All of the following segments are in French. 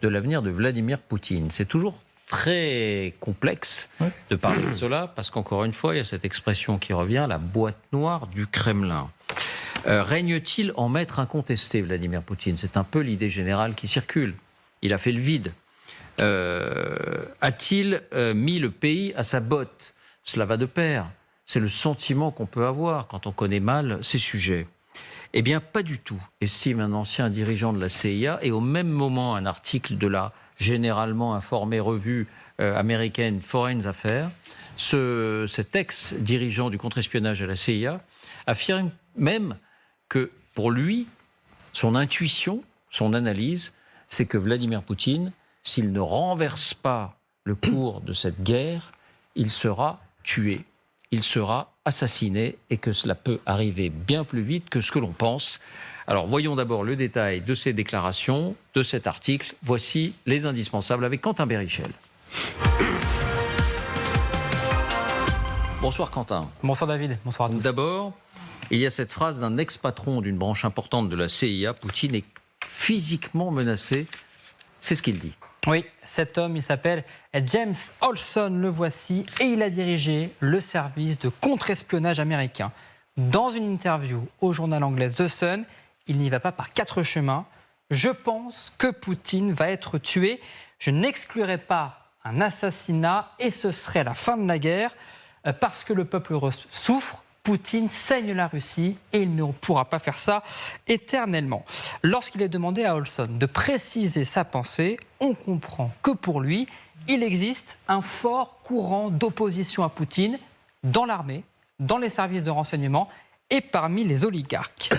de l'avenir de Vladimir Poutine. C'est toujours très complexe de parler de cela, parce qu'encore une fois, il y a cette expression qui revient, la boîte noire du Kremlin. Règne-t-il en maître incontesté, Vladimir Poutine? C'est un peu l'idée générale qui circule. Il a fait le vide. A-t-il mis le pays à sa botte? Cela va de pair. C'est le sentiment qu'on peut avoir quand on connaît mal ces sujets. Eh bien, pas du tout, estime un ancien dirigeant de la CIA, et au même moment, un article de la généralement informée revue américaine Foreign Affairs, cet ex-dirigeant du contre-espionnage à la CIA affirme même que pour lui, son intuition, son analyse, c'est que Vladimir Poutine, s'il ne renverse pas le cours de cette guerre, il sera tué, il sera assassiné, et que cela peut arriver bien plus vite que ce que l'on pense. Alors voyons d'abord le détail de ces déclarations, de cet article. Voici les indispensables avec Quentin Bérichel. Bonsoir Quentin. Bonsoir David, bonsoir à tous. D'abord, il y a cette phrase d'un ex-patron d'une branche importante de la CIA, Poutine est physiquement menacé. C'est ce qu'il dit. Oui, cet homme, il s'appelle James Olson, le voici, et il a dirigé le service de contre-espionnage américain. Dans une interview au journal anglais The Sun, il n'y va pas par quatre chemins. Je pense que Poutine va être tué. Je n'exclurai pas un assassinat et ce serait la fin de la guerre parce que le peuple russe souffre. Poutine saigne la Russie et il ne pourra pas faire ça éternellement. Lorsqu'il est demandé à Olson de préciser sa pensée, on comprend que pour lui, il existe un fort courant d'opposition à Poutine dans l'armée, dans les services de renseignement et parmi les oligarques.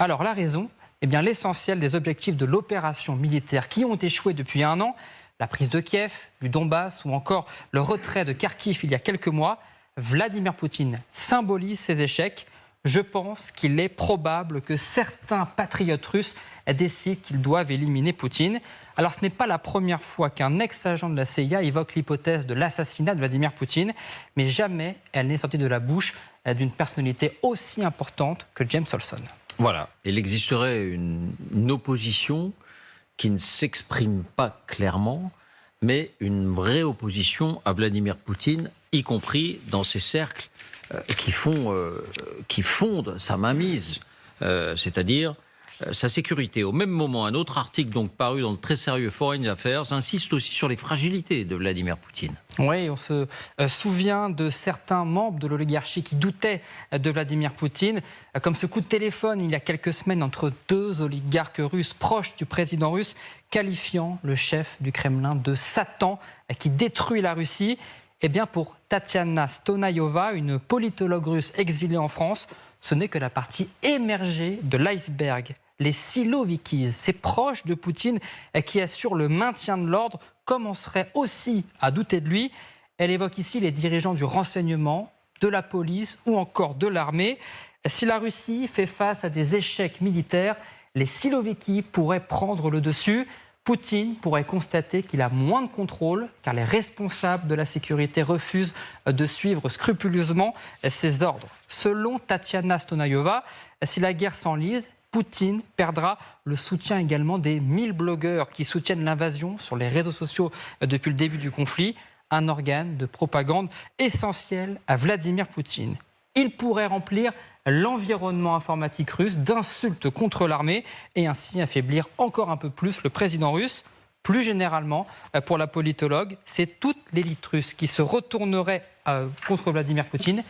Alors la raison, eh bien l'essentiel des objectifs de l'opération militaire qui ont échoué depuis un an, la prise de Kiev, du Donbass ou encore le retrait de Kharkiv il y a quelques mois, Vladimir Poutine symbolise ces échecs. Je pense qu'il est probable que certains patriotes russes décident qu'ils doivent éliminer Poutine. Alors ce n'est pas la première fois qu'un ex-agent de la CIA évoque l'hypothèse de l'assassinat de Vladimir Poutine, mais jamais elle n'est sortie de la bouche d'une personnalité aussi importante que James Olson. Voilà, il existerait une opposition qui ne s'exprime pas clairement, mais une vraie opposition à Vladimir Poutine, y compris dans ces cercles qui fondent sa mainmise, c'est-à-dire sa sécurité. Au même moment, un autre article donc paru dans le très sérieux Foreign Affairs insiste aussi sur les fragilités de Vladimir Poutine. Oui, on se souvient de certains membres de l'oligarchie qui doutaient de Vladimir Poutine, comme ce coup de téléphone il y a quelques semaines entre deux oligarques russes proches du président russe, qualifiant le chef du Kremlin de Satan qui détruit la Russie. Eh bien, pour Tatiana Stonayova, une politologue russe exilée en France, ce n'est que la partie émergée de l'iceberg. Les Silovikis, ces proches de Poutine qui assurent le maintien de l'ordre, commenceraient aussi à douter de lui. Elle évoque ici les dirigeants du renseignement, de la police ou encore de l'armée. Si la Russie fait face à des échecs militaires, les Silovikis pourraient prendre le dessus. Poutine pourrait constater qu'il a moins de contrôle car les responsables de la sécurité refusent de suivre scrupuleusement ses ordres. Selon Tatiana Stonayova, si la guerre s'enlise, Poutine perdra le soutien également des 1000 blogueurs qui soutiennent l'invasion sur les réseaux sociaux depuis le début du conflit, un organe de propagande essentiel à Vladimir Poutine. Il pourrait remplir l'environnement informatique russe d'insultes contre l'armée et ainsi affaiblir encore un peu plus le président russe. Plus généralement, pour la politologue, c'est toute l'élite russe qui se retournerait contre Vladimir Poutine,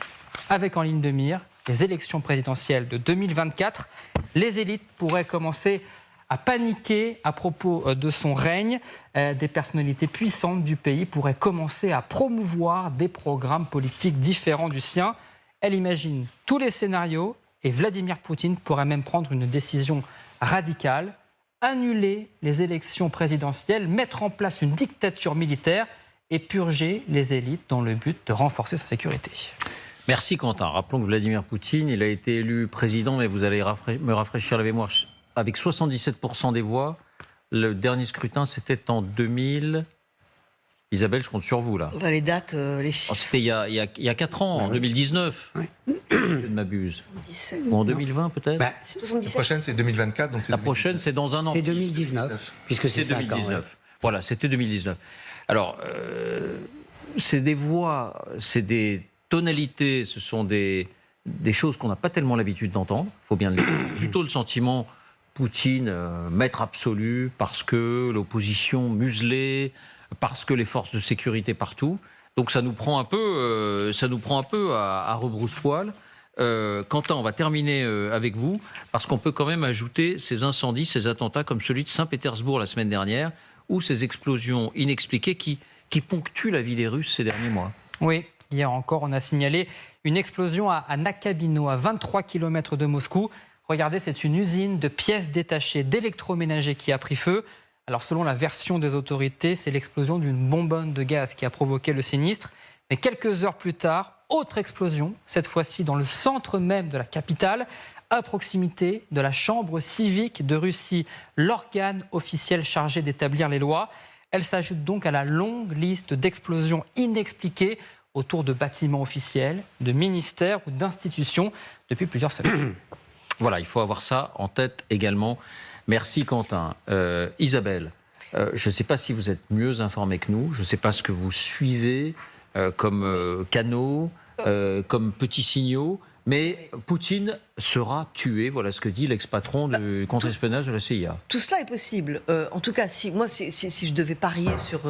avec en ligne de mire les élections présidentielles de 2024. Les élites pourraient commencer à paniquer à propos de son règne. Des personnalités puissantes du pays pourraient commencer à promouvoir des programmes politiques différents du sien. Elle imagine tous les scénarios et Vladimir Poutine pourrait même prendre une décision radicale, annuler les élections présidentielles, mettre en place une dictature militaire et purger les élites dans le but de renforcer sa sécurité. Merci Quentin. Rappelons que Vladimir Poutine, il a été élu président, mais vous allez me rafraîchir la mémoire, avec 77% des voix. Le dernier scrutin, c'était en 2000... Isabelle, je compte sur vous, là. Les dates, les chiffres. C'était il y a 4 ans, en 2019. Oui. Je ne m'abuse. 77, Ou en 2020, peut-être. La prochaine, c'est 2024. Donc la prochaine, c'est dans un an. C'est 2019, puisque c'est 2019. Voilà, c'était 2019. Alors, c'est des voix, c'est des tonalités, ce sont des choses qu'on n'a pas tellement l'habitude d'entendre, il faut bien le dire. Plutôt le sentiment Poutine, maître absolu, parce que l'opposition muselée, parce que les forces de sécurité partout. Donc ça nous prend un peu, à rebrousse-poil. Quentin, on va terminer avec vous, parce qu'on peut quand même ajouter ces incendies, ces attentats comme celui de Saint-Pétersbourg la semaine dernière, ou ces explosions inexpliquées qui ponctuent la vie des Russes ces derniers mois. Oui, hier encore, on a signalé une explosion à Nakabino, à 23 km de Moscou. Regardez, c'est une usine de pièces détachées d'électroménager qui a pris feu. Alors selon la version des autorités, c'est l'explosion d'une bonbonne de gaz qui a provoqué le sinistre. Mais quelques heures plus tard, autre explosion, cette fois-ci dans le centre même de la capitale, à proximité de la Chambre civique de Russie, l'organe officiel chargé d'établir les lois. Elle s'ajoute donc à la longue liste d'explosions inexpliquées autour de bâtiments officiels, de ministères ou d'institutions depuis plusieurs semaines. Voilà, il faut avoir ça en tête également. Merci Quentin. Isabelle, je ne sais pas si vous êtes mieux informée que nous, je ne sais pas ce que vous suivez comme canaux, comme petits signaux, mais Poutine sera tué, voilà ce que dit l'ex-patron du contre-espionnage de la CIA. Tout cela est possible. En tout cas, si je devais parier sur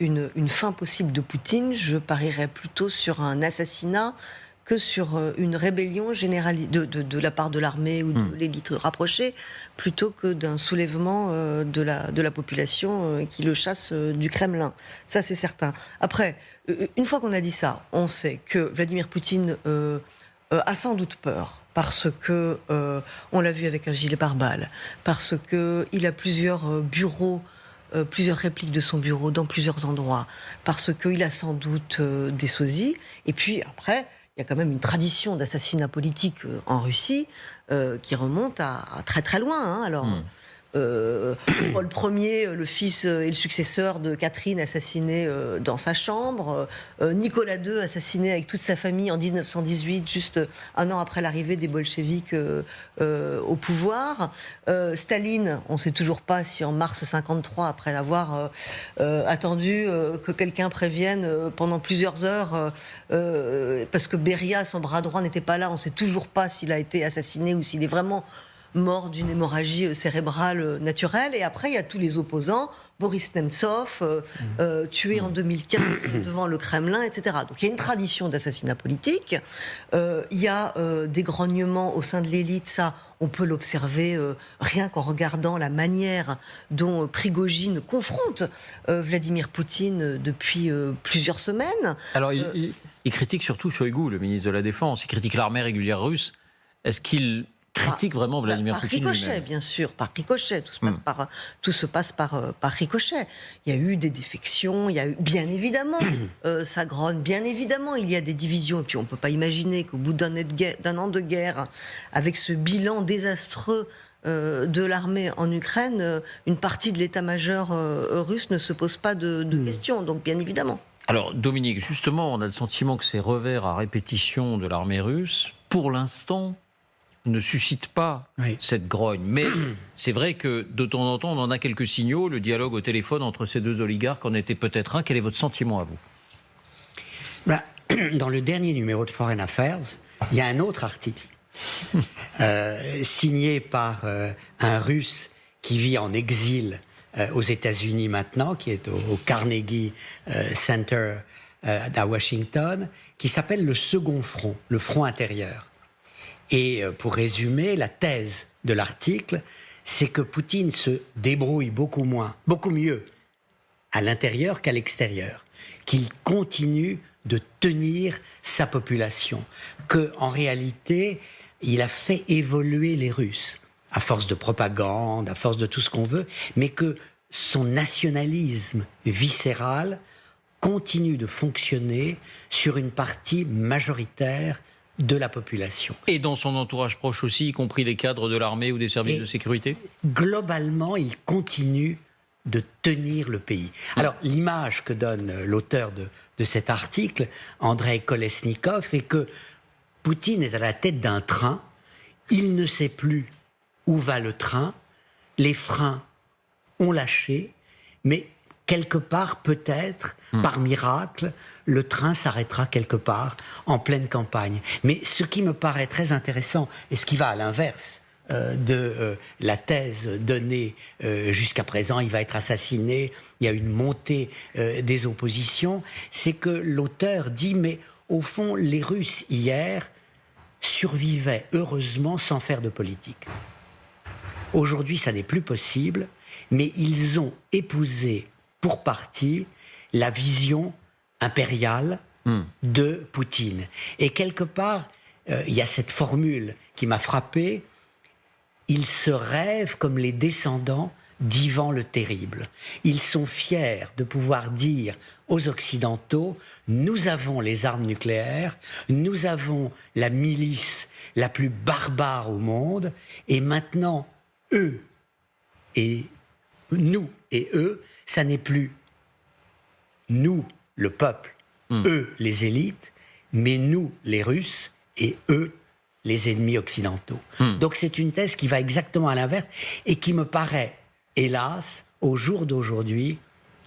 une fin possible de Poutine, je parierais plutôt sur un assassinat que sur une rébellion généralisée de la part de l'armée ou de l'élite rapprochée, plutôt que d'un soulèvement de la population qui le chasse du Kremlin. Ça, c'est certain. Après, une fois qu'on a dit ça, on sait que Vladimir Poutine a sans doute peur, parce que on l'a vu avec un gilet pare-balles, parce qu'il a plusieurs bureaux, plusieurs répliques de son bureau dans plusieurs endroits, parce qu'il a sans doute des sosies, et puis après, il y a quand même une tradition d'assassinat politique en Russie qui remonte à très très loin. Hein. Alors, Paul Ier, le fils et le successeur de Catherine, assassiné dans sa chambre. Nicolas II, assassiné avec toute sa famille en 1918, juste un an après l'arrivée des bolcheviks au pouvoir. Staline, on ne sait toujours pas si en mars 53, après avoir attendu que quelqu'un prévienne pendant plusieurs heures, parce que Beria, son bras droit, n'était pas là, on ne sait toujours pas s'il a été assassiné ou s'il est vraiment mort d'une hémorragie cérébrale naturelle. Et après, il y a tous les opposants, Boris Nemtsov, tué en 2015 devant le Kremlin, etc. Donc il y a une tradition d'assassinat politique. Il y a des grognements au sein de l'élite, ça, on peut l'observer rien qu'en regardant la manière dont Prigojine confronte Vladimir Poutine depuis plusieurs semaines. Alors, il critique surtout Shoigu, le ministre de la Défense. Il critique l'armée régulière russe. Est-ce qu'il critique vraiment Vladimir Poutine par ricochet, lui-même. Bien sûr, par ricochet. Tout se passe par ricochet. Il y a eu des défections, il y a eu, bien évidemment, ça grogne, bien évidemment, il y a des divisions. Et puis on ne peut pas imaginer qu'au bout d'un an de guerre, avec ce bilan désastreux de l'armée en Ukraine, une partie de l'état-major russe ne se pose pas de questions. Donc bien évidemment. Alors Dominique, justement, on a le sentiment que ces revers à répétition de l'armée russe, pour l'instant, ne suscite pas cette grogne. Mais c'est vrai que de temps en temps, on en a quelques signaux. Le dialogue au téléphone entre ces deux oligarques en était peut-être un. Quel est votre sentiment à vous ? Dans le dernier numéro de Foreign Affairs, il y a un autre article signé par un Russe qui vit en exil aux États-Unis maintenant, qui est au Carnegie Center à Washington, qui s'appelle Le Second Front, le front intérieur. Et pour résumer, la thèse de l'article, c'est que Poutine se débrouille beaucoup mieux à l'intérieur qu'à l'extérieur, qu'il continue de tenir sa population, qu'en réalité, il a fait évoluer les Russes, à force de propagande, à force de tout ce qu'on veut, mais que son nationalisme viscéral continue de fonctionner sur une partie majoritaire de la population. Et dans son entourage proche aussi, y compris les cadres de l'armée ou des services de sécurité ? Globalement, il continue de tenir le pays. Alors, l'image que donne l'auteur de cet article, Andrei Kolesnikov, est que Poutine est à la tête d'un train, il ne sait plus où va le train, les freins ont lâché, mais quelque part, peut-être, par miracle, le train s'arrêtera quelque part en pleine campagne. Mais ce qui me paraît très intéressant, et ce qui va à l'inverse de la thèse donnée jusqu'à présent, il va être assassiné, il y a une montée des oppositions, c'est que l'auteur dit, mais au fond, les Russes hier survivaient heureusement sans faire de politique. Aujourd'hui, ça n'est plus possible, mais ils ont épousé pour partie la vision impériale de Poutine. Et quelque part, il y a cette formule qui m'a frappé, ils se rêvent comme les descendants d'Ivan le Terrible. Ils sont fiers de pouvoir dire aux Occidentaux, nous avons les armes nucléaires, nous avons la milice la plus barbare au monde, et maintenant, eux et nous et eux, ça n'est plus nous, le peuple, eux, les élites, mais nous, les Russes, et eux, les ennemis occidentaux. Donc c'est une thèse qui va exactement à l'inverse et qui me paraît, hélas, au jour d'aujourd'hui,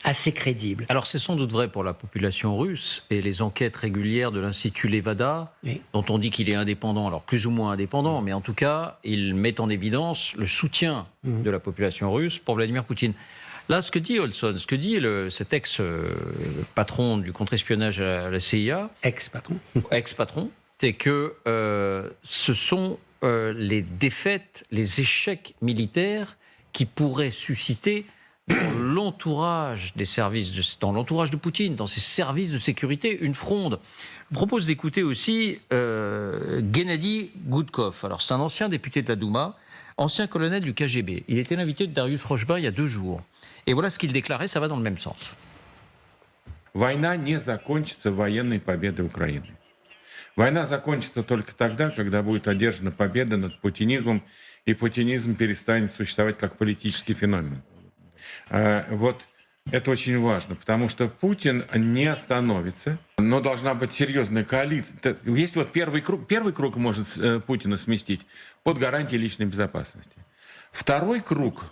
assez crédible. Alors c'est sans doute vrai pour la population russe et les enquêtes régulières de l'Institut Levada, dont on dit qu'il est indépendant, alors plus ou moins indépendant, mais en tout cas, il met en évidence le soutien de la population russe pour Vladimir Poutine. Là, ce que dit Olson, ce que dit cet ex-patron du contre-espionnage à la CIA... Ex-patron, c'est que ce sont les défaites, les échecs militaires qui pourraient susciter dans l'entourage des services, dans l'entourage de Poutine, dans ses services de sécurité, une fronde. Je vous propose d'écouter aussi Gennady Goudkov. Alors, c'est un ancien député de la Douma, ancien colonel du KGB. Il était l'invité de Darius Rochba il y a 2 jours. Et voilà ce qu'il déclarait, ça va dans le même sens. Война не закончится военной победой Украины. Война закончится только тогда, когда будет одержана победа над путинизмом, и путинизм перестанет существовать как политический феномен. Вот это очень важно, потому что Путин не остановится, но должна быть серьезная коалиция. Есть вот первый круг может Путина сместить под гарантией личной безопасности. Второй круг,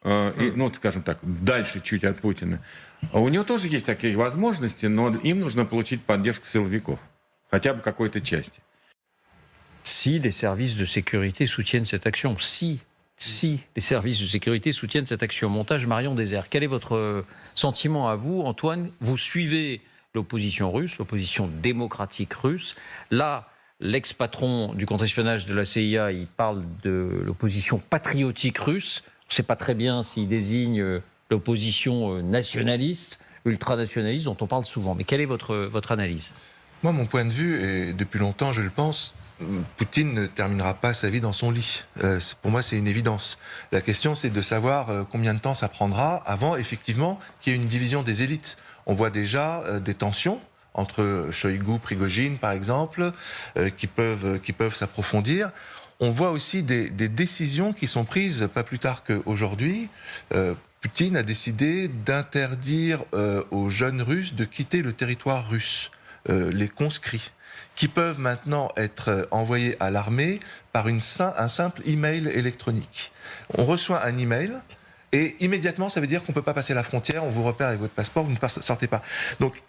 ну, скажем так, дальше чуть от Путина, у него тоже есть такие возможности, но им нужно получить поддержку силовиков, хотя бы какой-то части. Si les services de sécurité soutiennent cette action, si les services de sécurité soutiennent cette action. Montage Marion Désert. Quel est votre sentiment à vous, Antoine? Vous suivez l'opposition russe, l'opposition démocratique russe. Là, l'ex-patron du contre-espionnage de la CIA, il parle de l'opposition patriotique russe. On ne sait pas très bien s'il désigne l'opposition nationaliste, ultranationaliste, dont on parle souvent. Mais quelle est votre analyse? Moi, mon point de vue, et depuis longtemps, je le pense, Poutine ne terminera pas sa vie dans son lit. Pour moi, c'est une évidence. La question, c'est de savoir combien de temps ça prendra avant, effectivement, qu'il y ait une division des élites. On voit déjà des tensions entre Shoigu, Prigojine, par exemple, qui peuvent s'approfondir. On voit aussi des décisions qui sont prises pas plus tard qu'aujourd'hui. Poutine a décidé d'interdire aux jeunes Russes de quitter le territoire russe, les conscrits, qui peuvent maintenant être envoyés à l'armée par un simple email électronique. On reçoit un email et immédiatement, ça veut dire qu'on ne peut pas passer la frontière, on vous repère avec votre passeport, vous ne sortez pas. Donc,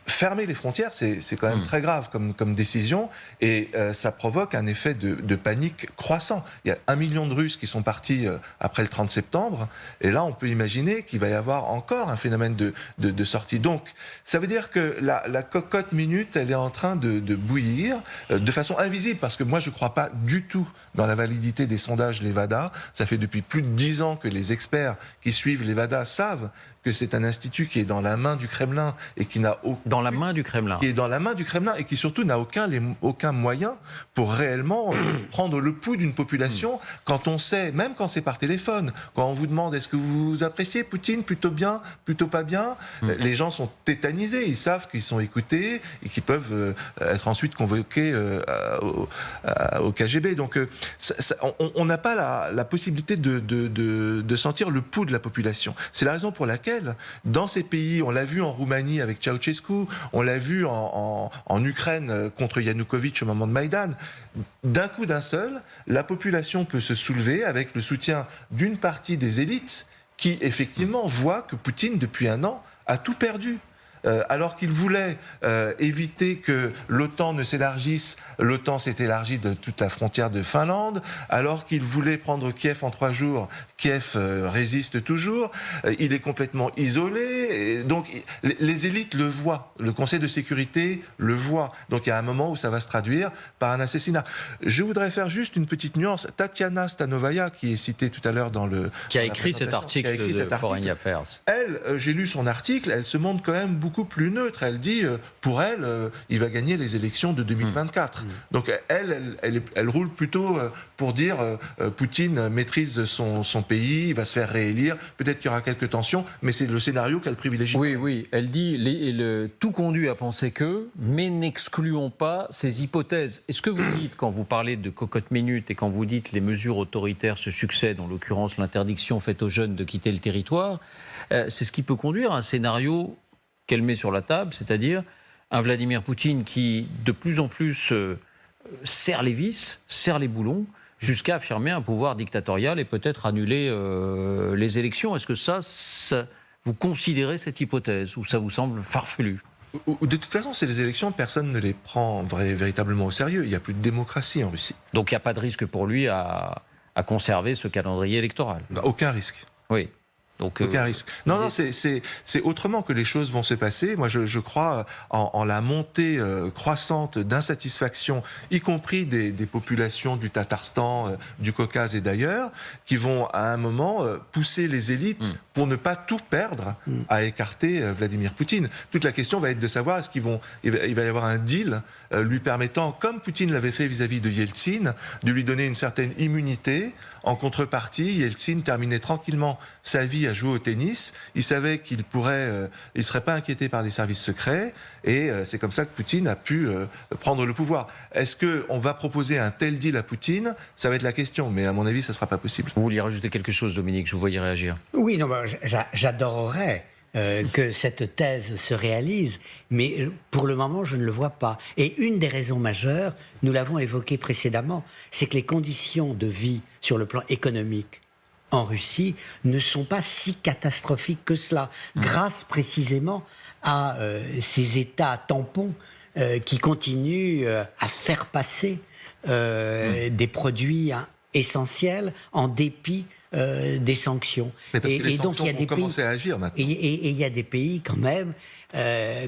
fermer les frontières, c'est quand même très grave comme décision et ça provoque un effet de panique croissant. Il y a 1 million de Russes qui sont partis après le 30 septembre et là on peut imaginer qu'il va y avoir encore un phénomène de sortie. Donc ça veut dire que la cocotte minute, elle est en train de bouillir de façon invisible parce que moi je ne crois pas du tout dans la validité des sondages Levada. Ça fait depuis plus de 10 ans que les experts qui suivent Levada savent que c'est un institut qui est dans la main du Kremlin et qui n'a dans la main du Kremlin. Qui est dans la main du Kremlin et qui surtout n'a aucun moyen pour réellement prendre le pouls d'une population quand on sait, même quand c'est par téléphone, quand on vous demande est-ce que vous appréciez Poutine, plutôt bien, plutôt pas bien, les gens sont tétanisés, ils savent qu'ils sont écoutés et qu'ils peuvent être ensuite convoqués au KGB. Donc on n'a pas la possibilité de sentir le pouls de la population. C'est la raison pour laquelle dans ces pays, on l'a vu en Roumanie avec Ceausescu, on l'a vu en Ukraine contre Yanukovych au moment de Maïdan, d'un coup d'un seul, la population peut se soulever avec le soutien d'une partie des élites qui effectivement voit que Poutine, depuis un an, a tout perdu. Alors qu'il voulait éviter que l'OTAN ne s'élargisse, l'OTAN s'est élargie de toute la frontière de Finlande. Alors qu'il voulait prendre Kiev en 3 jours, Kiev résiste toujours. Il est complètement isolé. Et donc les élites le voient. Le Conseil de sécurité le voit. Donc il y a un moment où ça va se traduire par un assassinat. Je voudrais faire juste une petite nuance. Tatiana Stanovaya, qui est citée tout à l'heure dans le... Qui a écrit cet article de Foreign Affairs. Elle, j'ai lu son article, elle se montre quand même beaucoup plus neutre. Elle dit, pour elle, il va gagner les élections de 2024. Donc elle roule plutôt pour dire Poutine maîtrise son pays, il va se faire réélire, peut-être qu'il y aura quelques tensions, mais c'est le scénario qu'elle privilégie. Oui, elle dit tout conduit à penser que, mais n'excluons pas ces hypothèses. Est-ce que vous dites, quand vous parlez de cocotte-minute et quand vous dites les mesures autoritaires se succèdent, en l'occurrence l'interdiction faite aux jeunes de quitter le territoire, c'est ce qui peut conduire à un scénario qu'elle met sur la table, c'est-à-dire un Vladimir Poutine qui, de plus en plus, serre les vis, serre les boulons, jusqu'à affirmer un pouvoir dictatorial et peut-être annuler les élections. Est-ce que ça, vous considérez cette hypothèse, ou ça vous semble farfelu ? De toute façon, ces élections, personne ne les prend véritablement au sérieux. Il n'y a plus de démocratie en Russie. Donc il n'y a pas de risque pour lui à conserver ce calendrier électoral ? Aucun risque. Oui. Donc, aucun risque. Non, c'est autrement que les choses vont se passer. Moi, je crois en la montée croissante d'insatisfaction, y compris des populations du Tatarstan, du Caucase et d'ailleurs, qui vont à un moment pousser les élites pour ne pas tout perdre à écarter Vladimir Poutine. Toute la question va être de savoir est-ce qu'il va y avoir un deal lui permettant, comme Poutine l'avait fait vis-à-vis de Yeltsin, de lui donner une certaine immunité. En contrepartie, Yeltsin terminait tranquillement sa vie à jouer au tennis. Il savait qu'il il serait pas inquiété par les services secrets, et c'est comme ça que Poutine a pu prendre le pouvoir. Est-ce que on va proposer un tel deal à Poutine ? Ça va être la question, mais à mon avis, ça sera pas possible. Vous vouliez rajouter quelque chose, Dominique ? Je vous voyais réagir. Oui, non, j'adorerais que cette thèse se réalise, mais pour le moment, je ne le vois pas. Et une des raisons majeures, nous l'avons évoqué précédemment, c'est que les conditions de vie sur le plan économique en Russie ne sont pas si catastrophiques que cela, grâce précisément à ces États tampons qui continuent à faire passer des produits essentiels en dépit des sanctions. Mais parce que les donc il y a des commencé à agir maintenant. Et il y a des pays quand même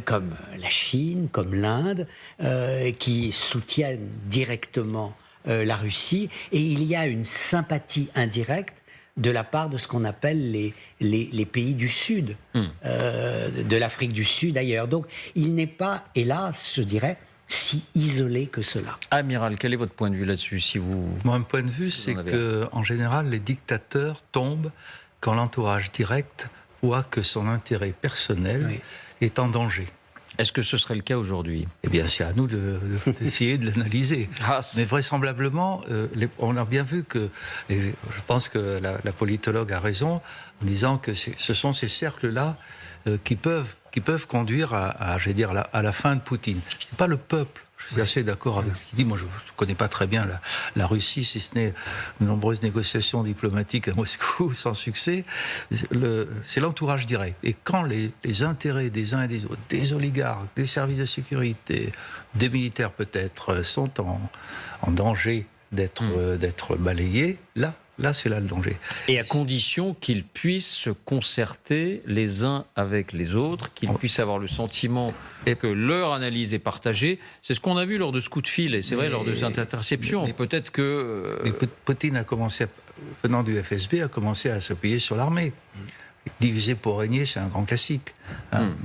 comme la Chine, comme l'Inde, qui soutiennent directement la Russie, et il y a une sympathie indirecte de la part de ce qu'on appelle les pays du Sud, de l'Afrique du Sud d'ailleurs. Donc il n'est pas, hélas, je dirais, si isolé que cela. Amiral, quel est votre point de vue là-dessus, si vous... Mon point de vue, c'est qu'en général, les dictateurs tombent quand l'entourage direct voit que son intérêt personnel est en danger. Est-ce que ce serait le cas aujourd'hui ? Eh bien, c'est à nous d'essayer de l'analyser. Mais vraisemblablement, on a bien vu que, et je pense que la politologue a raison, en disant que ce sont ces cercles-là qui peuvent conduire à la fin de Poutine. C'est pas le peuple. Je suis assez d'accord avec ce qu'il dit. Moi, je ne connais pas très bien la Russie, si ce n'est de nombreuses négociations diplomatiques à Moscou sans succès. C'est l'entourage direct. Et quand les intérêts des uns et des autres, des oligarques, des services de sécurité, des militaires peut-être, sont en danger d'être balayés, là, c'est là le danger. Et à condition qu'ils puissent se concerter les uns avec les autres, qu'ils puissent avoir le sentiment que leur analyse est partagée. C'est ce qu'on a vu lors de ce coup de fil, et c'est vrai, lors de cette interception. Peut-être que... Mais Poutine, venant du FSB, a commencé à s'appuyer sur l'armée. Diviser pour régner, c'est un grand classique.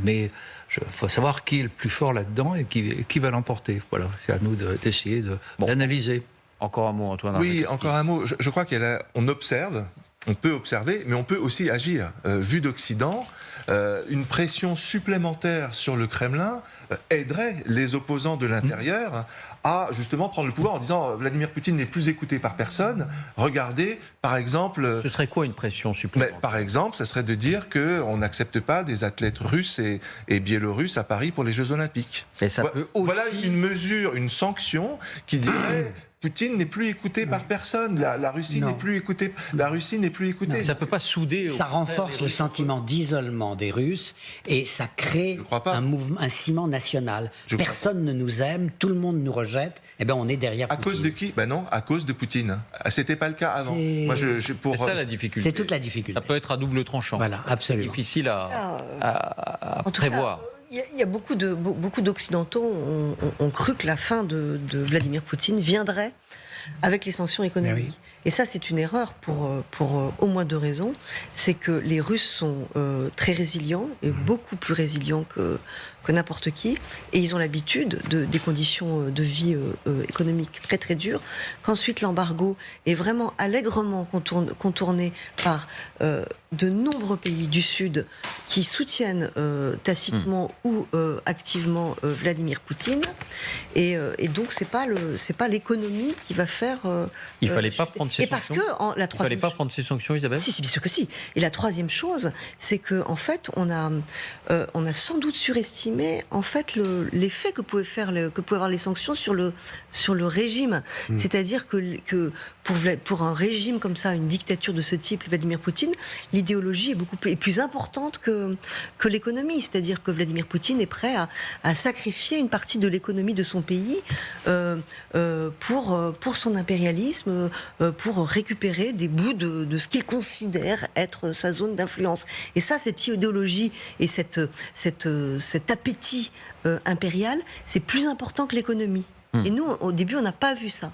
Mais il faut savoir qui est le plus fort là-dedans et qui va l'emporter. Voilà, c'est à nous d'essayer d'analyser. Encore un mot, Antoine. Oui, encore un mot. Je crois qu'on observe, on peut observer, mais on peut aussi agir. Vu d'Occident, une pression supplémentaire sur le Kremlin aiderait les opposants de l'intérieur à justement prendre le pouvoir en disant Vladimir Poutine n'est plus écouté par personne. Regardez, par exemple... Ce serait quoi une pression supplémentaire ? Par exemple, ça serait de dire qu'on n'accepte pas des athlètes russes et biélorusses à Paris pour les Jeux Olympiques. Et ça peut aussi... Voilà une mesure, une sanction qui dirait... Poutine n'est plus écouté par personne. La Russie Non. n'est plus écoutée. La Russie n'est plus écoutée. Ça ne peut pas souder. Ça renforce le sentiment d'isolement des Russes et ça crée Je crois pas. un mouvement, un ciment national. Je crois Personne ne nous aime, tout le monde nous rejette. Eh ben on est derrière À Poutine. cause de qui? Ben non, à cause de Poutine. C'était pas le cas avant. C'est- Moi, C'est ça la difficulté. C'est toute la difficulté. Ça peut être à double tranchant. Voilà, absolument. Difficile à En tout cas, prévoir. il y a beaucoup d'Occidentaux ont cru que la fin de Vladimir Poutine viendrait avec les sanctions économiques. Mais oui. Et ça, c'est une erreur pour au moins deux raisons. C'est que les Russes sont très résilients, et beaucoup plus résilients que n'importe qui, et ils ont l'habitude des conditions de vie économiques très très dures, qu'ensuite l'embargo est vraiment allègrement contourné par de nombreux pays du Sud qui soutiennent tacitement ou activement Vladimir Poutine, et donc c'est pas l'économie qui va faire. Il fallait pas chuter. prendre ces Et parce sanctions. que la Il ne fallait troisième pas prendre ces sanctions, Isabelle. si, bien sûr que si. Et la troisième chose, c'est que en fait, on a sans doute surestimé en fait l'effet que pouvaient avoir les sanctions sur le régime. C'est-à-dire que pour un régime comme ça, une dictature de ce type, Vladimir Poutine, l'idéologie est plus importante que l'économie. C'est-à-dire que Vladimir Poutine est prêt à sacrifier une partie de l'économie de son pays pour son impérialisme, pour récupérer des bouts de ce qu'il considère être sa zone d'influence. Et ça, cette idéologie et cet appétit impérial, c'est plus important que l'économie. Et nous, au début, on n'a pas vu ça.